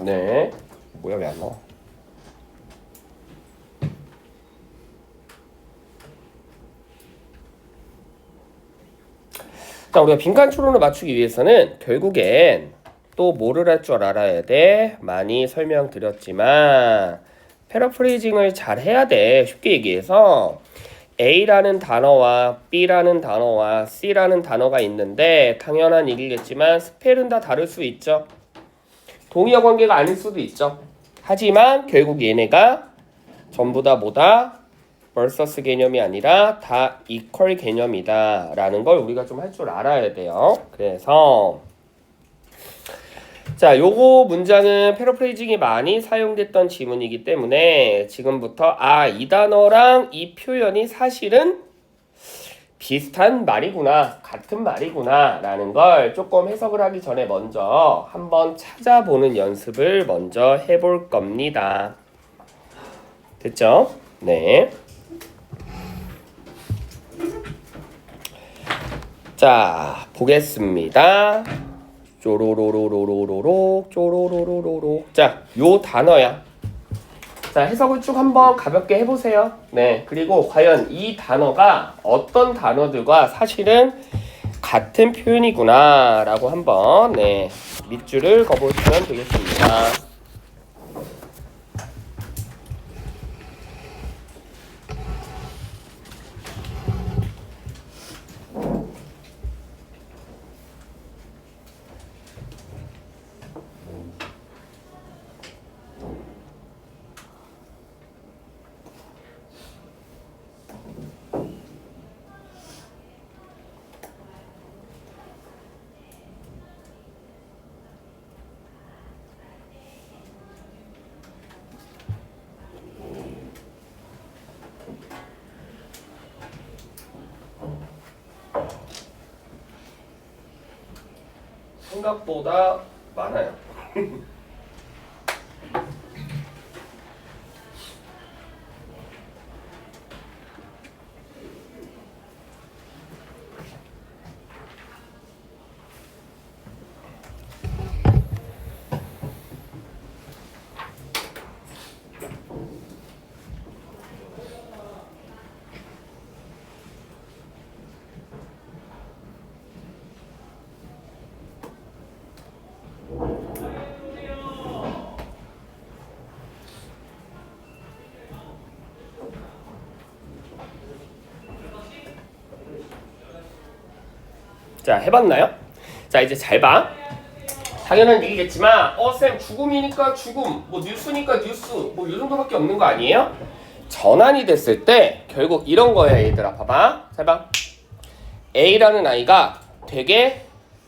네. 뭐야 왜 안 나와? 자, 우리가 빈칸 추론을 맞추기 위해서는 결국엔 또 뭐를 할 줄 알아야 돼? 많이 설명드렸지만 패러프레이징을 잘 해야 돼. 쉽게 얘기해서 A라는 단어와 B라는 단어와 C라는 단어가 있는데 당연한 얘기겠지만 스펠은 다 다를 수 있죠. 동의어 관계가 아닐 수도 있죠. 하지만 결국 얘네가 전부 다 뭐다? vs 개념이 아니라 다 equal 개념이다 라는 걸 우리가 좀 할 줄 알아야 돼요. 그래서 자, 요거 문장은 패러프레이징이 많이 사용됐던 지문이기 때문에 지금부터 이 단어랑 이 표현이 사실은 비슷한 말이구나, 같은 말이구나 라는 걸 조금 해석을 하기 전에 먼저 한번 찾아보는 연습을 먼저 해볼 겁니다. 됐죠? 네. 자, 보겠습니다. 쪼로로로로로로 쪼로로로로로. 자, 요 단어야. 자, 해석을 쭉 한번 가볍게 해보세요. 네, 그리고 과연 이 단어가 어떤 단어들과 사실은 같은 표현이구나 라고 한번 밑줄을 그어보시면 되겠습니다. 생각보다 많아요. 자, 해봤나요? 자, 이제 잘 봐. 당연한 얘기겠지만 쌤 죽음이니까 죽음, 뭐 뉴스니까 뉴스, 뭐 이 정도밖에 없는 거 아니에요? 전환이 됐을 때 결국 이런 거야 얘들아. 봐봐. 잘 봐. A라는 아이가 되게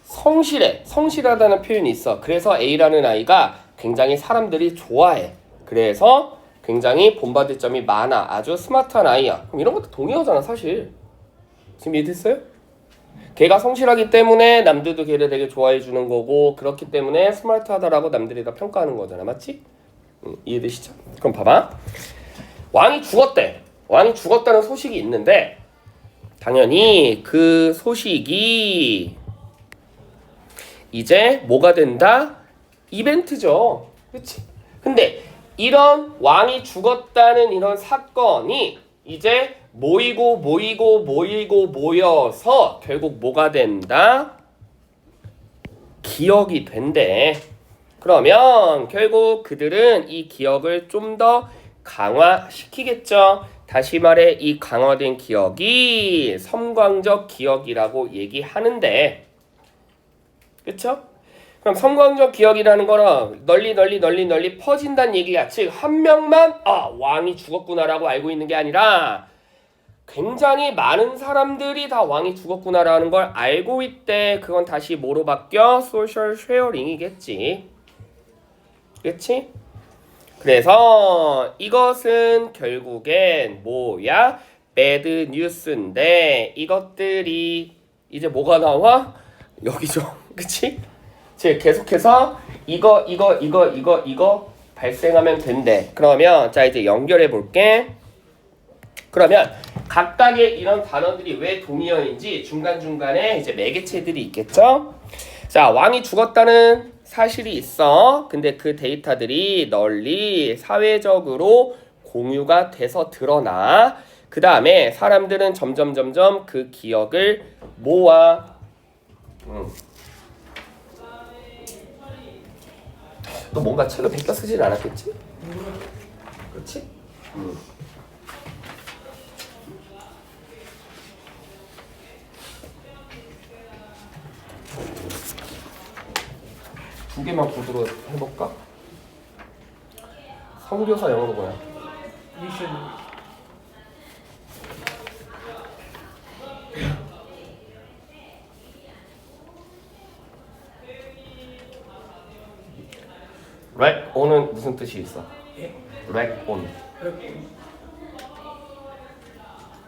성실하다는 표현이 있어. 그래서 A라는 아이가 굉장히 사람들이 좋아해. 그래서 굉장히 본받을 점이 많아. 아주 스마트한 아이야. 그럼 이런 것도 동의어잖아 사실. 지금 이해됐어요? 걔가 성실하기 때문에 남들도 걔를 되게 좋아해 주는 거고, 그렇기 때문에 스마트하다라고 남들이 다 평가하는 거잖아. 맞지? 이해되시죠? 그럼 봐봐. 왕이 죽었대. 왕이 죽었다는 소식이 있는데 당연히 그 소식이 이제 뭐가 된다? 이벤트죠. 그치? 근데 이런 왕이 죽었다는 이런 사건이 이제 모여서 결국 뭐가 된다? 기억이 된대. 그러면 결국 그들은 이 기억을 좀 더 강화시키겠죠. 다시 말해 이 강화된 기억이 섬광적 기억이라고 얘기하는데, 그쵸? 그럼 섬광적 기억이라는 거는 널리 퍼진다는 얘기야. 즉 한 명만 왕이 죽었구나라고 알고 있는 게 아니라 굉장히 많은 사람들이 다 왕이 죽었구나라는 걸 알고 있대. 그건 다시 뭐로 바뀌어? 소셜 쉐어링이겠지. 그치? 그래서 이것은 결국엔 뭐야? 배드 뉴스인데 이것들이 이제 뭐가 나와? 여기죠. 그치? 즉 계속해서 이거 발생하면 된대. 그러면 자 이제 연결해 볼게. 그러면 각각의 이런 단어들이 왜 동의어인지 중간중간에 이제 매개체들이 있겠죠? 자, 왕이 죽었다는 사실이 있어. 근데 그 데이터들이 널리 사회적으로 공유가 돼서 드러나. 그 다음에 사람들은 점점 그 기억을 모아. 너 뭔가 책을 베껴 쓰진 않았겠지? 그렇지? 두 개만 보도록 해볼까? 선교사 영어로 뭐야? 미션. 렉 온은 무슨 뜻이 있어? 예? 렉 온.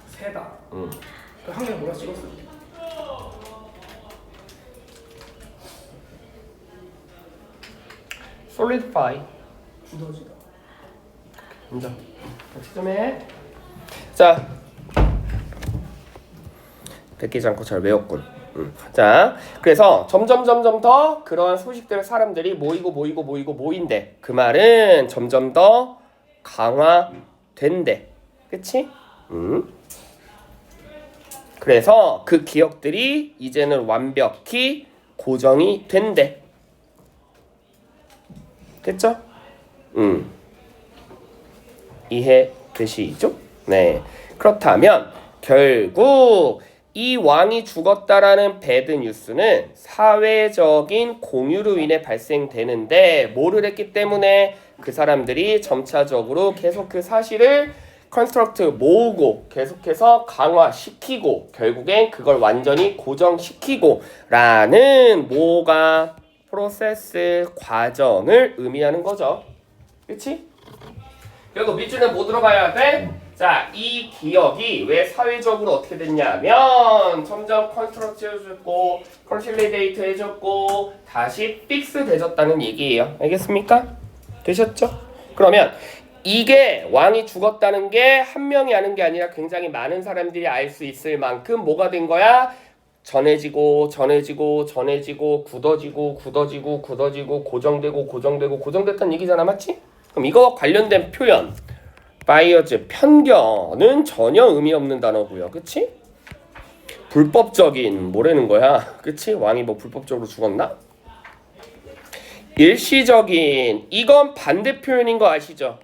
세다. 응. 그 한개 뭐라 찍었어? solidify. 굳어지다. 인정. 같이 좀 해. 자, 베끼지 않고 잘 외웠군. 자, 그래서 점점 더 그런 소식들을 사람들이 모인대. 그 말은 점점 더 강화된대. 그치? 그래서 그 기억들이 이제는 완벽히 고정이 된대. 됐죠? 이해되시죠? 네. 그렇다면 결국 이 왕이 죽었다라는 배드 뉴스는 사회적인 공유로 인해 발생되는데 뭐를 했기 때문에 그 사람들이 점차적으로 계속 그 사실을 컨스트럭트 모으고 계속해서 강화시키고 결국엔 그걸 완전히 고정시키고 라는 뭐가 프로세스 과정을 의미하는 거죠. 그치? 그리고 밑줄은 뭐 들어가야 돼? 자, 이 기억이 왜 사회적으로 어떻게 됐냐면 점점 컨스트럭트 해줬고 컨실리데이트 해줬고 다시 픽스 되졌다는 얘기예요. 알겠습니까? 되셨죠? 그러면 이게 왕이 죽었다는 게 한 명이 아는 게 아니라 굉장히 많은 사람들이 알 수 있을 만큼 뭐가 된 거야? 전해지고 굳어지고 고정됐다는 얘기잖아. 맞지? 그럼 이거와 관련된 표현 바이어즈 편견은 전혀 의미 없는 단어고요. 그치? 불법적인 뭐라는 거야? 그치? 왕이 뭐 불법적으로 죽었나? 일시적인 이건 반대 표현인 거 아시죠?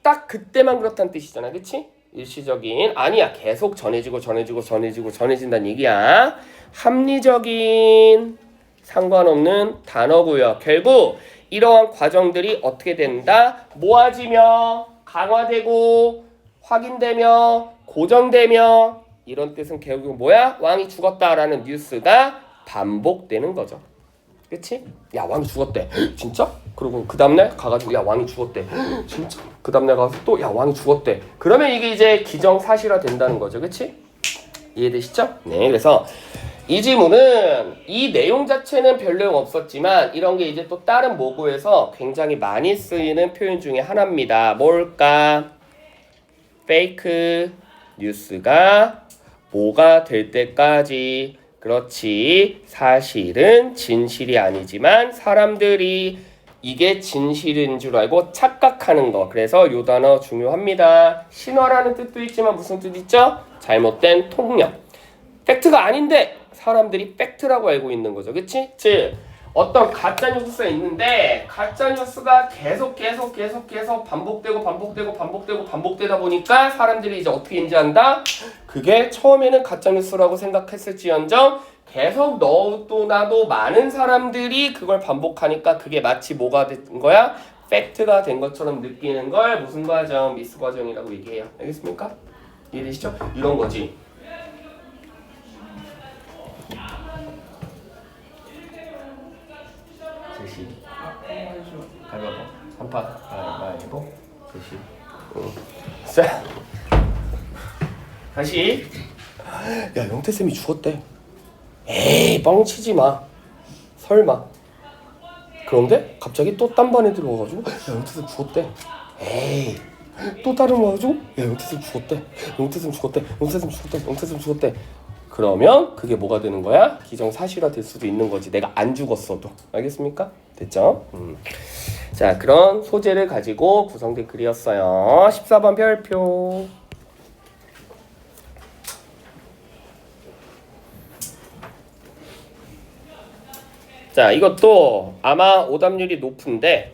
딱 그때만 그렇다는 뜻이잖아. 그치? 일시적인 아니야. 계속 전해진다는 얘기야. 합리적인 상관없는 단어고요. 결국 이러한 과정들이 어떻게 된다? 모아지며 강화되고 확인되며 고정되며 이런 뜻은 결국 뭐야? 왕이 죽었다라는 뉴스가 반복되는 거죠. 그치? 야 왕이 죽었대. 진짜? 그리고 그 다음날 가가지고 야 왕이 죽었대. 진짜? 그 다음날 가서 또 야 왕이 죽었대. 그러면 이게 이제 기정사실화 된다는 거죠. 그치? 이해되시죠? 네, 그래서 이 지문은 이 내용 자체는 별 내용 없었지만 이런 게 이제 또 다른 모국에서 굉장히 많이 쓰이는 표현 중에 하나입니다. 뭘까? 페이크 뉴스가 뭐가 될 때까지 그렇지 사실은 진실이 아니지만 사람들이 이게 진실인 줄 알고 착각하는 거. 그래서 요 단어 중요합니다. 신화라는 뜻도 있지만 무슨 뜻 있죠? 잘못된 통역. 팩트가 아닌데 사람들이 팩트라고 알고 있는 거죠. 그치? 즉 어떤 가짜 뉴스가 있는데 가짜 뉴스가 계속 반복되다 보니까 사람들이 이제 어떻게 인지한다? 그게 처음에는 가짜 뉴스라고 생각했을지언정 계속 너도 나도 많은 사람들이 그걸 반복하니까 그게 마치 뭐가 된 거야? 팩트가 된 것처럼 느끼는 걸 무슨 과정? 미스 과정이라고 얘기해요. 알겠습니까? 이해되시죠? 이런 거지. 제시 가위바위보 3판 가위바위보 제시 자 다시 야 영태쌤이 죽었대. 에이 뻥치지 마. 설마. 그런데 갑자기 또 딴 반에 들어와가지고 야 영태쌤 죽었대. 에이 또 다른 와가지고 야 영태쌤 죽었대. 그러면 그게 뭐가 되는 거야? 기정사실화 될 수도 있는 거지. 내가 안 죽었어도. 알겠습니까? 됐죠? 자, 그런 소재를 가지고 구성된 글이었어요. 14번 별표. 자, 이것도 아마 오답률이 높은데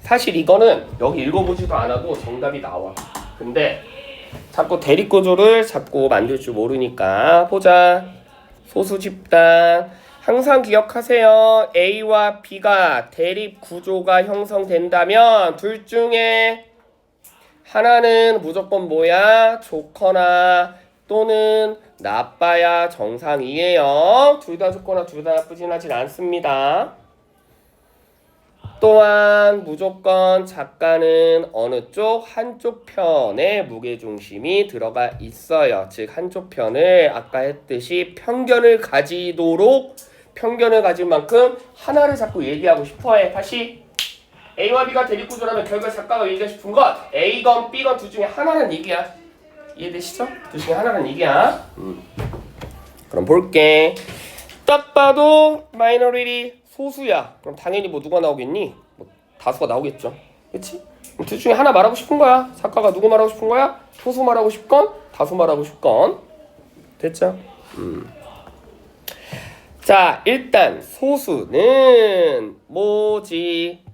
사실 이거는 여기 읽어보지도 않아도 정답이 나와. 근데 자꾸 대립구조를 자꾸 만들 줄 모르니까 보자. 소수 집단 항상 기억하세요. A와 B가 대립구조가 형성된다면 둘 중에 하나는 무조건 뭐야? 좋거나 또는 나빠야 정상이에요. 둘 다 좋거나 둘 다 나쁘진 하진 않습니다. 또한 무조건 작가는 어느 쪽? 한쪽 편에 무게중심이 들어가 있어요. 즉 한쪽 편을 아까 했듯이 편견을 가질 만큼 하나를 자꾸 얘기하고 싶어해. 다시 A와 B가 대립구조라면 결국 작가가 얘기하고 싶은 건 A건 B건 둘 중에 하나는 얘기야. 이해되시죠? 둘 중에 하나는 얘기야. 그럼 볼게. 딱 봐도 마이너리티 소수야. 그럼 당연히 뭐 누가 나오겠니? 뭐 다수가 나오겠죠. 그치? 둘 중에 하나 말하고 싶은 거야. 작가가 누구 말하고 싶은 거야? 소수 말하고 싶건 다수 말하고 싶건. 됐죠? 자, 일단 소수는 뭐지?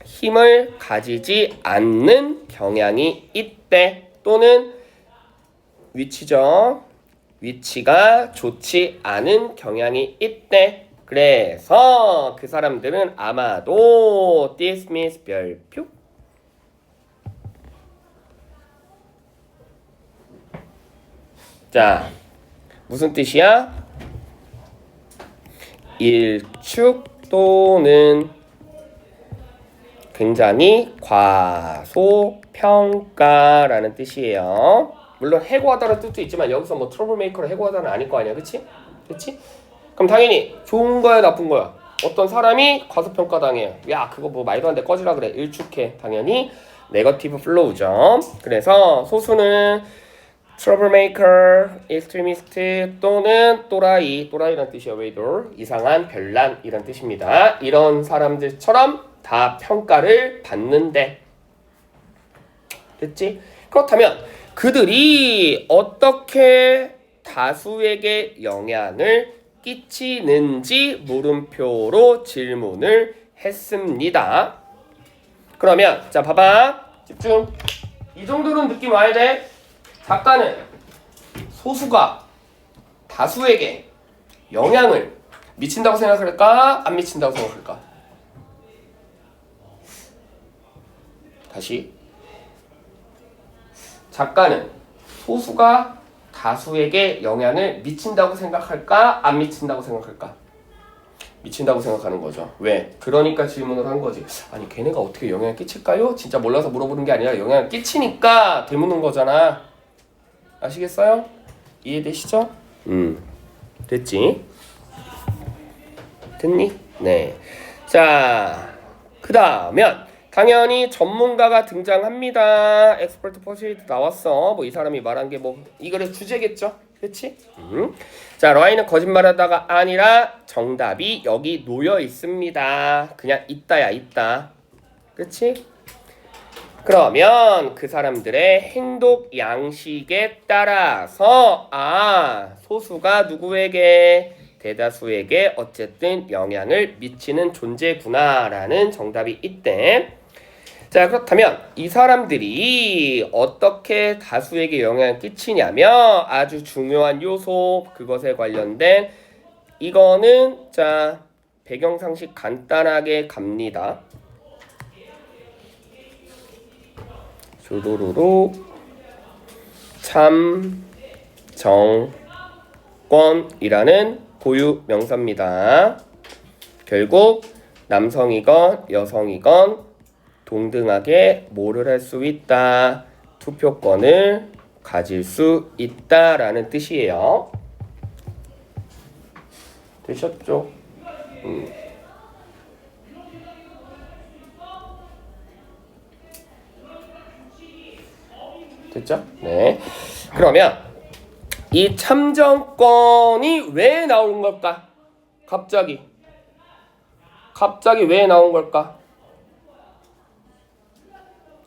힘을 가지지 않는 경향이 있대. 또는 위치죠. 위치가 좋지 않은 경향이 있대. 그래서 그 사람들은 아마도 dismiss 별표 자, 무슨 뜻이야? 일축 또는 굉장히 과소평가라는 뜻이에요. 물론 해고하다는 뜻도 있지만 여기서 뭐 트러블메이커를 해고하다는 아닐 거 아니야. 그치? 그치? 그럼 당연히 좋은 거야 나쁜 거야? 어떤 사람이 과소평가당해. 야 그거 뭐 말도 안 돼 꺼지라 그래. 일축해. 당연히 네거티브 플로우죠. 그래서 소수는 트러블메이커, 익스트리미스트 또는 또라이란 뜻이야. 웨이돌 이상한 별난 이란 뜻입니다. 이런 사람들처럼 다 평가를 받는데 됐지? 그렇다면 그들이 어떻게 다수에게 영향을 끼치는지 물음표로 질문을 했습니다. 그러면 자 봐봐 집중. 이 정도는 느낌 와야 돼. 작가는 소수가 다수에게 영향을 미친다고 생각할까? 안 미친다고 생각할까? 다시 작가는 소수가 다수에게 영향을 미친다고 생각할까? 안 미친다고 생각할까? 미친다고 생각하는 거죠. 왜? 그러니까 질문을 한 거지. 아니 걔네가 어떻게 영향을 끼칠까요? 진짜 몰라서 물어보는 게 아니라 영향을 끼치니까 되묻는 거잖아. 아시겠어요? 이해되시죠? 됐지? 됐니? 네. 자, 그 다음엔 당연히 전문가가 등장합니다. 엑스퍼트 퍼시드 나왔어. 뭐 이 사람이 말한 게 뭐 이 글의 주제겠죠? 그렇지? 자, 라인은 거짓말하다가 아니라 정답이 여기 놓여 있습니다. 그냥 있다야 있다. 그렇지? 그러면 그 사람들의 행동 양식에 따라서 소수가 누구에게 대다수에게 어쨌든 영향을 미치는 존재구나라는 정답이 있대. 자 그렇다면 이 사람들이 어떻게 다수에게 영향을 끼치냐면 아주 중요한 요소 그것에 관련된 이거는 자 배경상식 간단하게 갑니다. 조도로로 참정권이라는 고유 명사입니다. 결국 남성이건 여성이건 동등하게 뭐를 할 수 있다? 투표권을 가질 수 있다라는 뜻이에요. 되셨죠? 됐죠? 네. 그러면 이 참정권이 왜 나오는 걸까? 갑자기 왜 나온 걸까?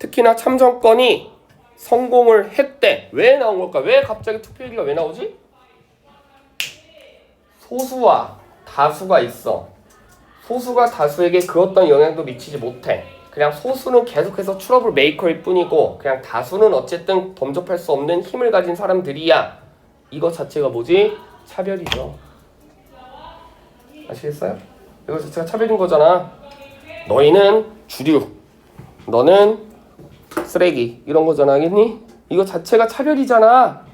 특히나 참정권이 성공을 했대. 왜 나온 걸까? 왜 갑자기 투표율이 왜 나오지? 소수와 다수가 있어. 소수가 다수에게 그 어떤 영향도 미치지 못해. 그냥 소수는 계속해서 트러블 메이커일 뿐이고 그냥 다수는 어쨌든 범접할 수 없는 힘을 가진 사람들이야. 이거 자체가 뭐지? 차별이죠. 아시겠어요? 이거 자체가 차별인 거잖아. 너희는 주류, 너는 쓰레기 이런 거잖아. 알겠니? 이거 자체가 차별이잖아.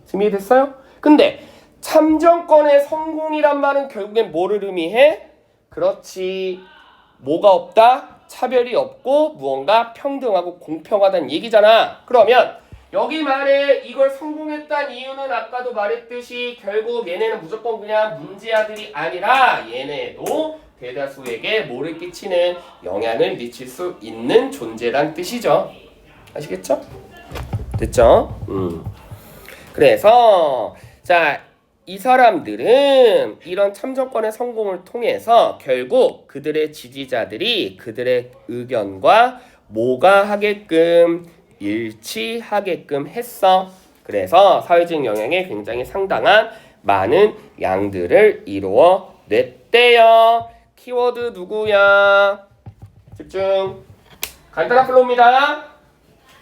지금 이해됐어요? 근데 참정권의 성공이란 말은 결국엔 뭐를 의미해? 그렇지. 뭐가 없다? 차별이 없고 무언가 평등하고 공평하다는 얘기잖아. 그러면 여기 말에 이걸 성공했다는 이유는 아까도 말했듯이 결국 얘네는 무조건 그냥 문제아들이 아니라 얘네도 대다수에게 뭐를 끼치는 영향을 미칠 수 있는 존재란 뜻이죠. 아시겠죠? 됐죠? 그래서 자, 이 사람들은 이런 참정권의 성공을 통해서 결국 그들의 지지자들이 그들의 의견과 뭐가 하게끔 일치하게끔 했어. 그래서 사회적 영향에 굉장히 상당한 많은 양들을 이루어 냈대요. 키워드 누구야? 집중. 간단한 플로우입니다.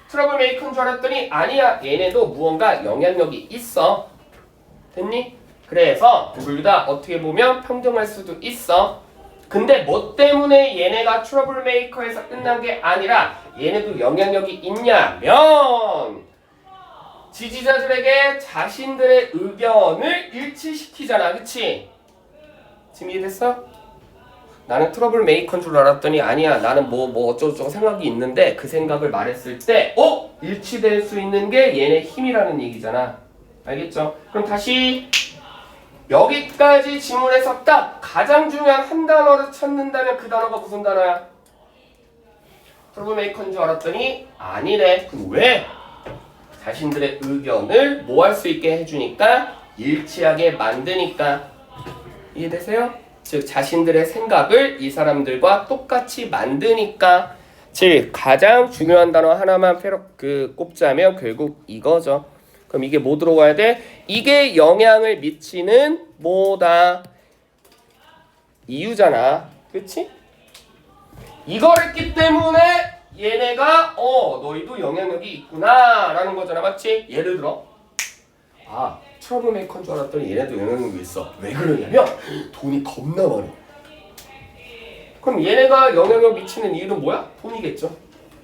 트러블 메이커인 줄 알았더니 아니야. 얘네도 무언가 영향력이 있어. 됐니? 그래서 둘 다 어떻게 보면 평등할 수도 있어. 근데 뭐 때문에 얘네가 트러블 메이커에서 끝난 게 아니라 얘네도 영향력이 있냐면 지지자들에게 자신들의 의견을 일치시키잖아. 그치? 지금 이해됐어? 나는 트러블 메이커인 줄 알았더니 아니야. 나는 뭐 어쩌고저쩌고 생각이 있는데 그 생각을 말했을 때 일치될 수 있는 게 얘네 힘이라는 얘기잖아. 알겠죠? 그럼 다시 여기까지 지문에서 딱 가장 중요한 한 단어를 찾는다면 그 단어가 무슨 단어야? 트러블 메이커인 줄 알았더니 아니래. 그럼 왜? 자신들의 의견을 뭐 할 수 있게 해주니까 일치하게 만드니까. 이해되세요? 즉 자신들의 생각을 이 사람들과 똑같이 만드니까. 즉 가장 중요한 단어 하나만 꼽자면 결국 이거죠. 그럼 이게 뭐 들어가야 돼? 이게 영향을 미치는 뭐다? 이유잖아. 그치? 이걸 했기 때문에 얘네가 너희도 영향력이 있구나 라는 거잖아. 맞지? 예를 들어 트러블 메이커인 줄 알았더니 얘네도 영향력이 있어. 왜 그러냐면 돈이 겁나 많아. 그럼 얘네가 영향력 미치는 이유는 뭐야? 돈이겠죠.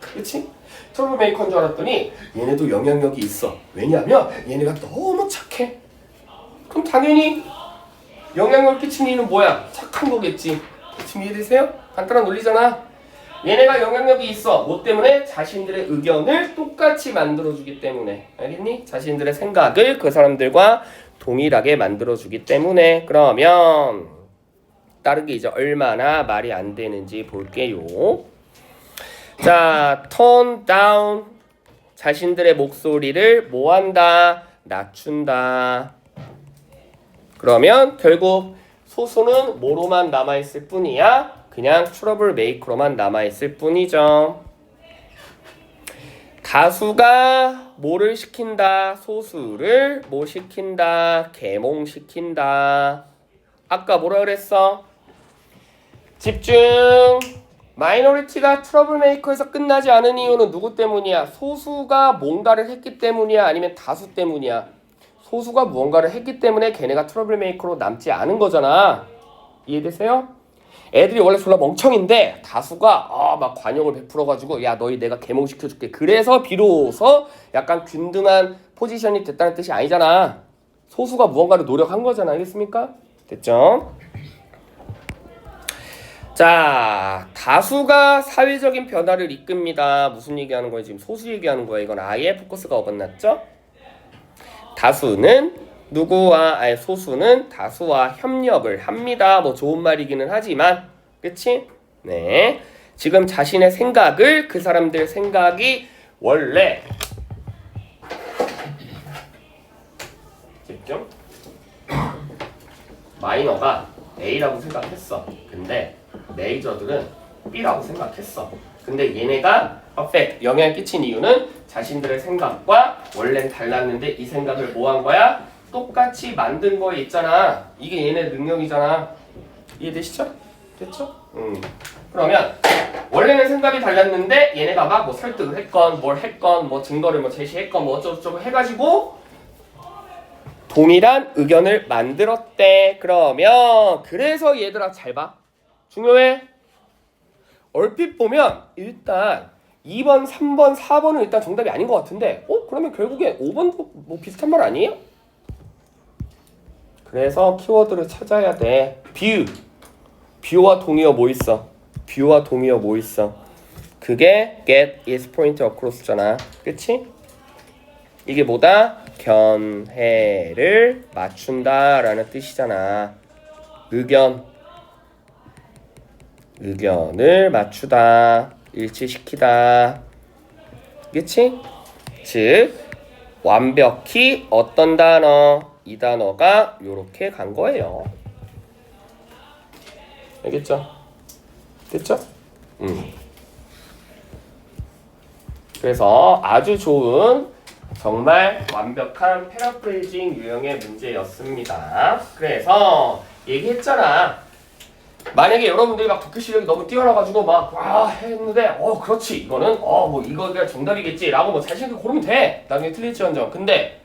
그치? 트러블 메이커인 줄 알았더니 얘네도 영향력이 있어. 왜냐면 얘네가 너무 착해. 그럼 당연히 영향력을 끼치는 이유는 뭐야? 착한 거겠지. 지금 이해되세요? 간단한 논리잖아. 얘네가 영향력이 있어. 뭐 때문에? 자신들의 의견을 똑같이 만들어주기 때문에. 알겠니? 자신들의 생각을 그 사람들과 동일하게 만들어주기 때문에. 그러면 다른 게 이제 얼마나 말이 안 되는지 볼게요. 자, turn down. 자신들의 목소리를 뭐 한다? 낮춘다. 그러면 결국 소수는 뭐로만 남아있을 뿐이야? 그냥 트러블 메이커로만 남아있을 뿐이죠. 다수가 뭐를 시킨다? 소수를 뭐 시킨다? 계몽시킨다. 아까 뭐라 그랬어? 집중. 마이너리티가 트러블 메이커에서 끝나지 않은 이유는 누구 때문이야? 소수가 뭔가를 했기 때문이야? 아니면 다수 때문이야? 소수가 무언가를 했기 때문에 걔네가 트러블 메이커로 남지 않은 거잖아. 이해되세요? 애들이 원래 졸라 멍청인데 다수가 막 관용을 베풀어가지고 야 너희 내가 계몽시켜줄게. 그래서 비로소 약간 균등한 포지션이 됐다는 뜻이 아니잖아. 소수가 무언가를 노력한 거잖아. 알겠습니까? 됐죠? 자, 다수가 사회적인 변화를 이끕니다. 무슨 얘기하는 거예요? 지금 소수 얘기하는 거예요. 이건 아예 포커스가 어긋났죠? 다수는 소수는 다수와 협력을 합니다. 뭐 좋은 말이기는 하지만, 그치? 네. 지금 자신의 생각을 그 사람들 생각이 원래 집중. 마이너가 A라고 생각했어. 근데 메이저들은 B라고 생각했어. 근데 얘네가 퍼펙트 영향을 끼친 이유는 자신들의 생각과 원래는 달랐는데 이 생각을 뭐 한 거야? 똑같이 만든 거에 있잖아. 이게 얘네 능력이잖아. 이해되시죠? 됐죠? 그러면 원래는 생각이 달랐는데 얘네가 막 뭐 설득을 했건 뭘 했건 뭐 증거를 뭐 제시했건 뭐 어쩌고저쩌고 해가지고 동일한 의견을 만들었대. 그러면 그래서 얘들아 잘 봐. 중요해. 얼핏 보면 일단 2번, 3번, 4번은 일단 정답이 아닌 것 같은데 그러면 결국엔 5번도 뭐 비슷한 말 아니에요? 그래서 키워드를 찾아야 돼. 뷰. 뷰와 동의어 뭐 있어? 뷰와 동의어 뭐 있어? 그게 get is point across잖아. 그치? 이게 뭐다? 견해를 맞춘다 라는 뜻이잖아. 의견을 맞추다, 일치시키다. 그치? 즉 완벽히 어떤 단어? 이 단어가 요렇게 간 거예요. 알겠죠? 됐죠? 그래서 아주 좋은 정말 완벽한 패러프레이징 유형의 문제였습니다. 그래서 얘기했잖아. 만약에 여러분들이 막 독해 실력이 너무 뛰어나가지고 막 와 했는데 그렇지 이거는 뭐 이거가 정답이겠지라고 뭐 자신 있게 고르면 돼. 나중에 틀릴지언정. 근데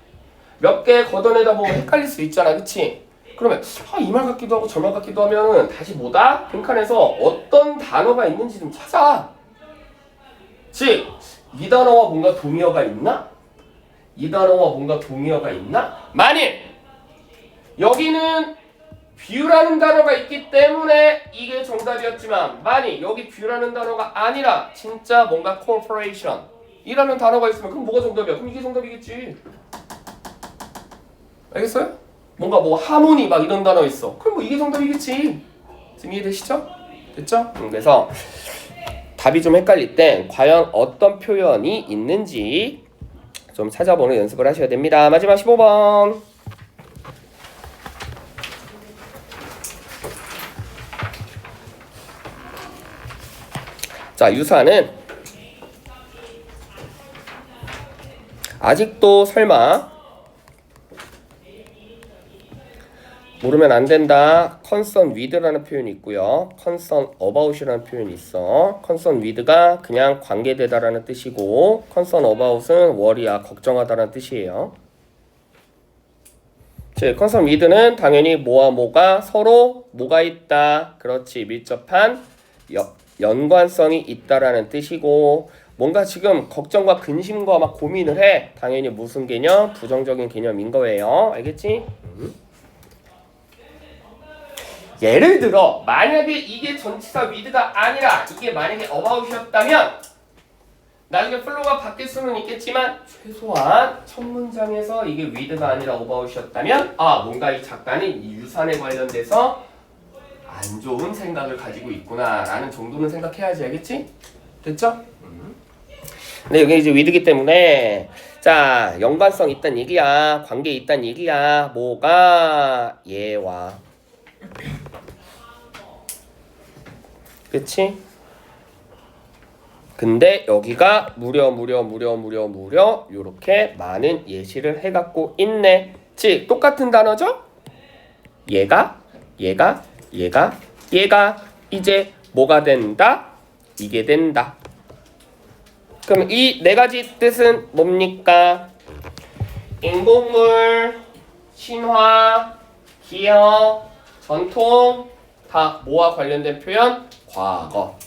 몇 개 걷어내다 보면 헷갈릴 수 있잖아. 그치? 그러면 이 말 같기도 하고 저 말 같기도 하면은 다시 뭐다? 빈칸에서 어떤 단어가 있는지 좀 찾아. 즉, 이 단어와 뭔가 동의어가 있나? 이 단어와 뭔가 동의어가 있나? 만일 여기는 뷰라는 단어가 있기 때문에 이게 정답이었지만 만일 여기 뷰라는 단어가 아니라 진짜 뭔가 corporation 이라는 단어가 있으면 그럼 뭐가 정답이야? 그럼 이게 정답이겠지. 알겠어요? 뭔가 뭐 하모니 막 이런 단어 있어. 그럼 뭐 이게 정답이겠지. 지금 이해되시죠? 됐죠? 그래서 답이 좀 헷갈릴 땐 과연 어떤 표현이 있는지 좀 찾아보는 연습을 하셔야 됩니다. 마지막 15번. 자, 유사는 아직도 설마 모르면 안 된다. concern with라는 표현이 있고요. concern about이라는 표현이 있어. concern with가 그냥 관계되다라는 뜻이고 concern about은 worry야, 걱정하다라는 뜻이에요. 즉, concern with는 당연히 뭐와 뭐가 서로 뭐가 있다. 그렇지, 밀접한 연관성이 있다라는 뜻이고 뭔가 지금 걱정과 근심과 막 고민을 해. 당연히 무슨 개념? 부정적인 개념인 거예요. 알겠지? 예를 들어 만약에 이게 전치사 with가 아니라 이게 만약에 about이었다면 나중에 플로우가 바뀔 수는 있겠지만 최소한 첫 문장에서 이게 with가 아니라 about이었다면 뭔가 이 작가는 이 유산에 관련돼서 안 좋은 생각을 가지고 있구나 라는 정도는 생각해야지. 알겠지? 됐죠? 근데 여기 이제 with이기 때문에 자 연관성 있단 얘기야. 관계 있단 얘기야. 뭐가 얘와 그치? 근데 여기가 무려 요렇게 많은 예시를 해갖고 있네. 즉 똑같은 단어죠? 얘가 이제 뭐가 된다? 이게 된다. 그럼 이 네 가지 뜻은 뭡니까? 인공물, 신화, 기억, 전통 다 뭐와 관련된 표현? 과거.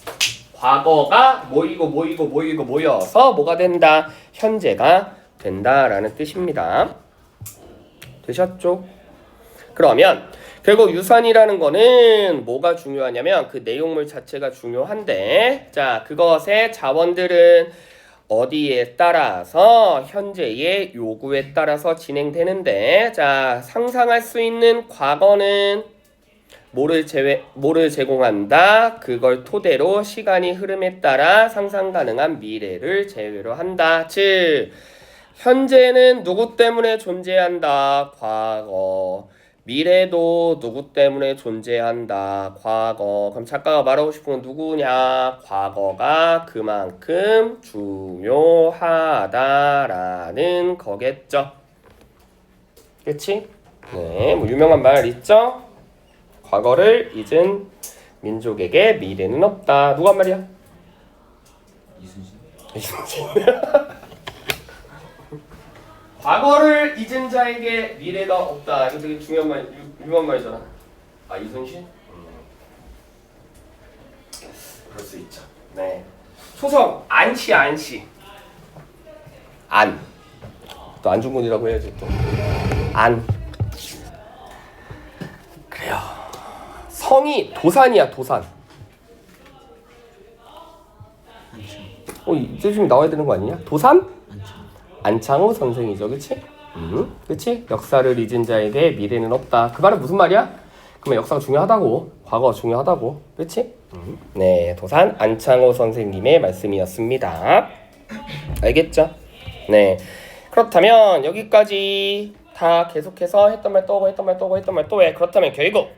과거가 모여서 뭐가 된다? 현재가 된다라는 뜻입니다. 되셨죠? 그러면 결국 유산이라는 거는 뭐가 중요하냐면 그 내용물 자체가 중요한데 자 그것의 자원들은 어디에 따라서 현재의 요구에 따라서 진행되는데 자 상상할 수 있는 과거는 뭐를 제공한다. 그걸 토대로 시간이 흐름에 따라 상상 가능한 미래를 제외로 한다. 즉 현재는 누구 때문에 존재한다? 과거. 미래도 누구 때문에 존재한다? 과거. 그럼 작가가 말하고 싶은 건 누구냐? 과거가 그만큼 중요하다라는 거겠죠. 그치? 네, 뭐 유명한 말 있죠? 과거를 잊은 민족에게 미래는 없다. 누가 한 말이야? 이순신. 과거를 잊은 자에게 미래가 없다. 이거 되게 중요한 말, 유명한 말이잖아. 아, 이순신? 그럴 수 있죠. 네. 초성 안씨. 안. 또 안중근이라고 해야지 또. 안. 그래요. 성이 도산이야, 도산. 이제 좀 나와야 되는 거 아니냐? 도산? 안창호 선생이죠, 그치? 그치? 역사를 잊은 자에게 미래는 없다. 그 말은 무슨 말이야? 그러면 역사가 중요하다고, 과거가 중요하다고, 그치? 네, 도산 안창호 선생님의 말씀이었습니다. 알겠죠? 네, 그렇다면 여기까지 다 계속해서 했던 말 또 해. 그렇다면 결국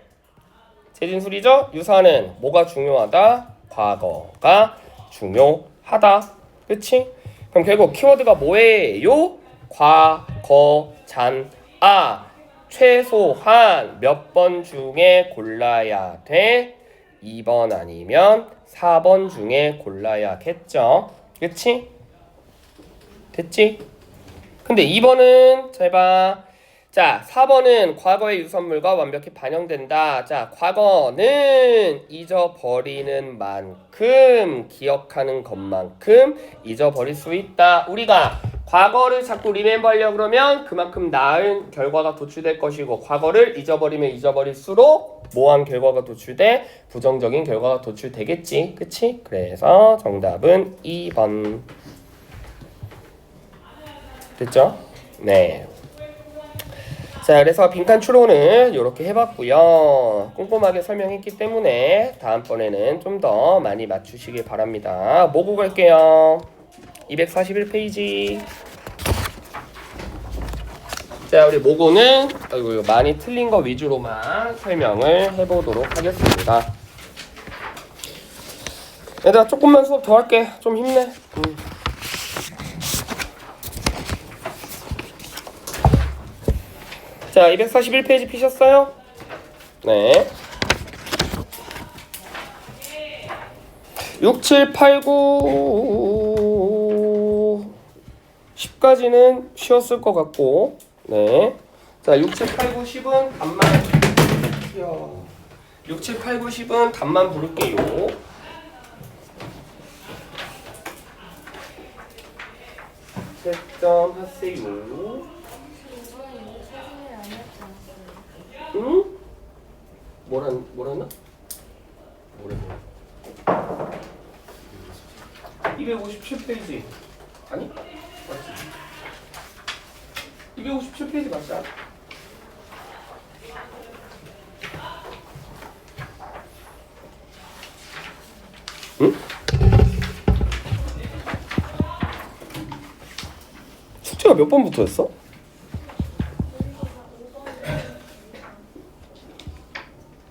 재진술이죠? 유사는 뭐가 중요하다? 과거가 중요하다. 그치? 그럼 결국 키워드가 뭐예요? 과거, 잔, 최소한 몇 번 중에 골라야 돼? 2번 아니면 4번 중에 골라야겠죠. 그치? 됐지? 근데 2번은 잘 봐. 자, 4번은 과거의 유선물과 완벽히 반영된다. 자, 과거는 잊어버리는 만큼, 기억하는 것만큼 잊어버릴 수 있다. 우리가 과거를 자꾸 리멤버하려고 그러면 그만큼 나은 결과가 도출될 것이고, 과거를 잊어버리면 잊어버릴수록 뭐한 결과가 도출돼? 부정적인 결과가 도출되겠지. 그치? 그래서 정답은 2번. 됐죠? 네. 자, 그래서 빈칸 추론을 이렇게 해봤고요. 꼼꼼하게 설명했기 때문에 다음번에는 좀 더 많이 맞추시길 바랍니다. 모국 갈게요. 241페이지. 자, 우리 모고는 이거 많이 틀린 거 위주로만 설명을 해보도록 하겠습니다. 얘들아, 조금만 수업 더 할게. 좀 힘내. 자, 241페이지 피셨어요? 네. 6, 7, 8, 9, 10까지는 쉬웠을 것 같고, 네. 자, 6, 7, 8, 9, 10은 답만 6, 7, 8, 9, 10은 답만 부를게요. 채점 하세요. 응? 뭐랬나? 257페이지 아니? 맞지? 257페이지 맞지? 응? 숙제가 몇 번부터였어?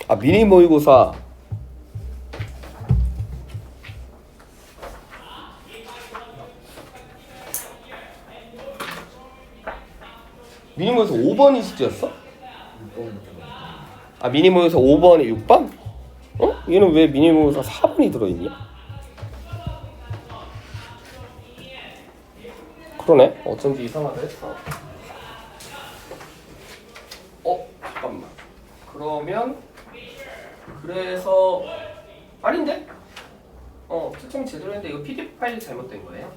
아, 미니 모의고사 미니 모의고사 5번이 숙제였어? 아, 미니 모의고사 5번에 6번? 어? 얘는 왜 미니 모의고사 4번이 들어있냐? 그러네, 어쩐지 이상하다 했어. 잠깐만. 그러면 그래서 아닌데? 채점 제대로 했는데 이거 PDF 파일이 잘못된 거예요.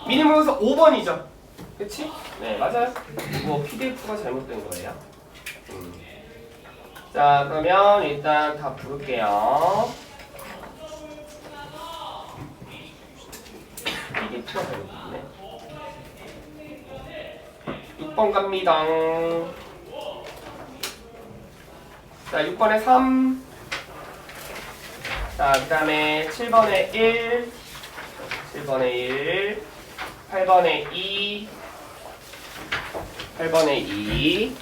미니모에서 5번이죠. 그치? 네, 맞아요. 이거 PDF가 잘못된 거예요. 자, 그러면 일단 다 부를게요. 이게 T가 잘못됐네. 6번 갑니다. 자, 6번에 3, 자, 그 다음에 7번에 1, 7번에 1, 8번에 2, 8번에 2,